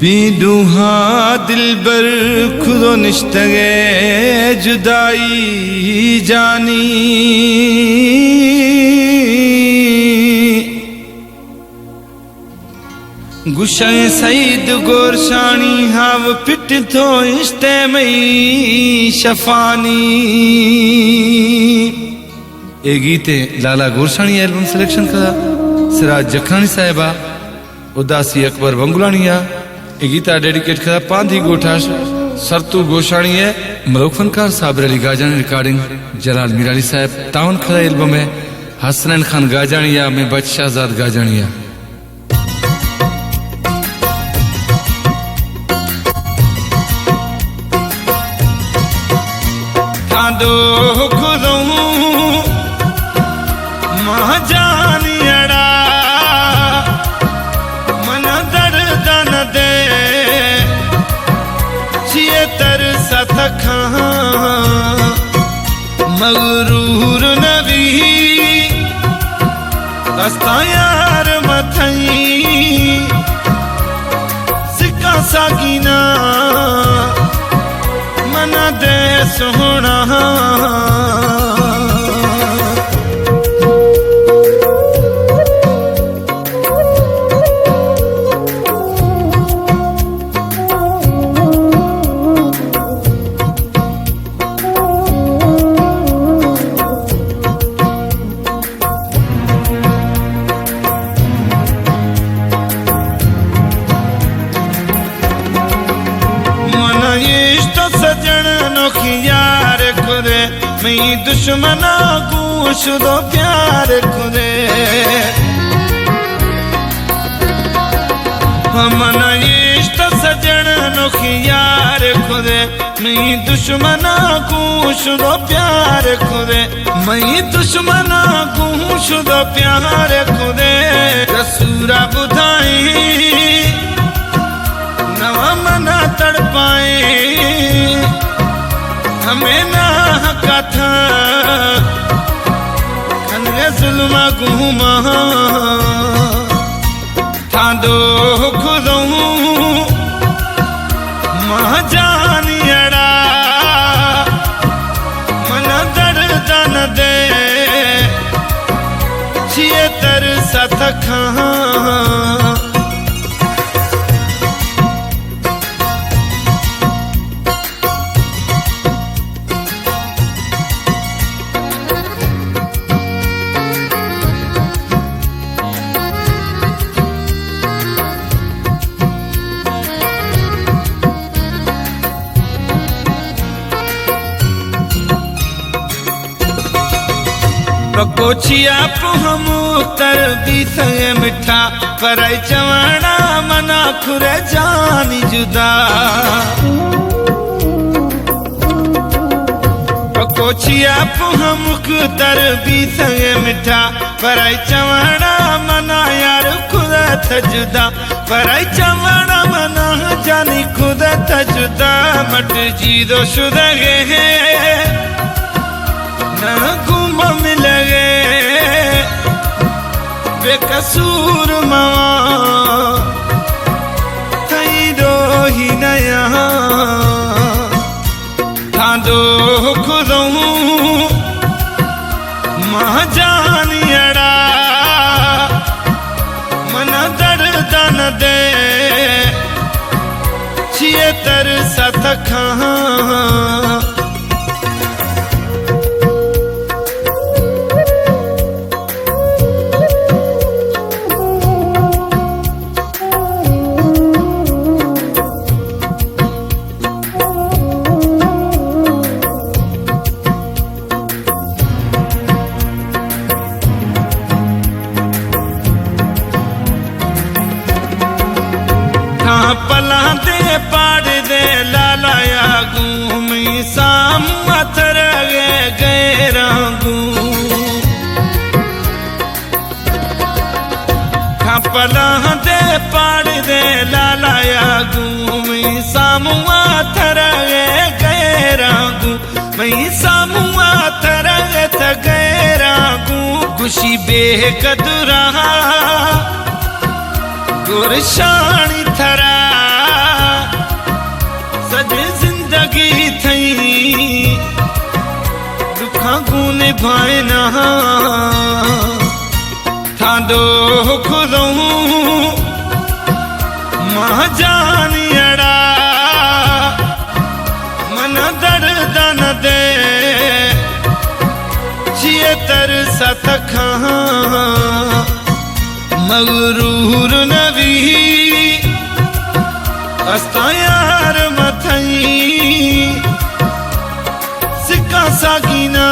बीडूहा दिलबर खुदो निश्तगे जुदाई जानी गुशाए सईद गोरशानी हाव पिट तो इश्ते मई शफानी। ए गीते लाला गोरशानी एल्बम सिलेक्शन का सिराज जखानी साहिबा उदासी अकबर वंगुलानिया। ए गीता डेडिकेट करा पांधी गोठाश सरतू गोशानी है मलोक फनकार साबिर अली गाजानी रिकॉर्डिंग जलाल मीराली साहब तावन खरा एल्बम है हसनैन खान गाजानिया में बच शहजाद गाजानिया। ठाडो खुदो महाजानियड़ा मन दर्द न दे छिए तर सतखा मगरूर नबी दस्ता यार मथई सिक्का सागिना मन दे सोहना। मई दुश्मना गूश दो प्यार खुदे मन इश्त सजन नोखी यार खुदे मई दुश्मना गूश दो प्यार खुदे मई दुश्मना गूश दो प्यार खुदे। रसूरा बुधाई नवा मना तड़पाए हमें ना कथा खनगे जुल्मा गुमा ठाडो खुदो महाजानियड़ा मन दर्द न दे छिए तर सतखा कोचिया पुहम तर दी संगे मिठा पराई चवाना मना खुरे जानी जुदा। कोचिया पुहम तर दी संगे मिठा पराई चवाना मना यार खुदा था जुदा पराई चवाना मना जानी खुदा था जुदा। मट जी दो शुदगे न गुम मिलगे बेकसूर मावा थई रोही नया ठाडो खुदो महाजानियड़ा मन दर्द न दे छिए तर सतखा। पला दे पाड़ दे लालाया घूमी साम मथर गए रागू पला दे पाड़ दे लालाया घूमी साम मथर गए रागू मई साम मथर गए रागू खुशी बेकदुरा गुरशानी थरा सॼी ज़िंदगी थई दुखा गुने भाइना थांदो खुदो मां जानी अड़ा मन दर्द न दे जिए तर सत मगरूर नवी अस्ता यार मथई सिक्का सागिना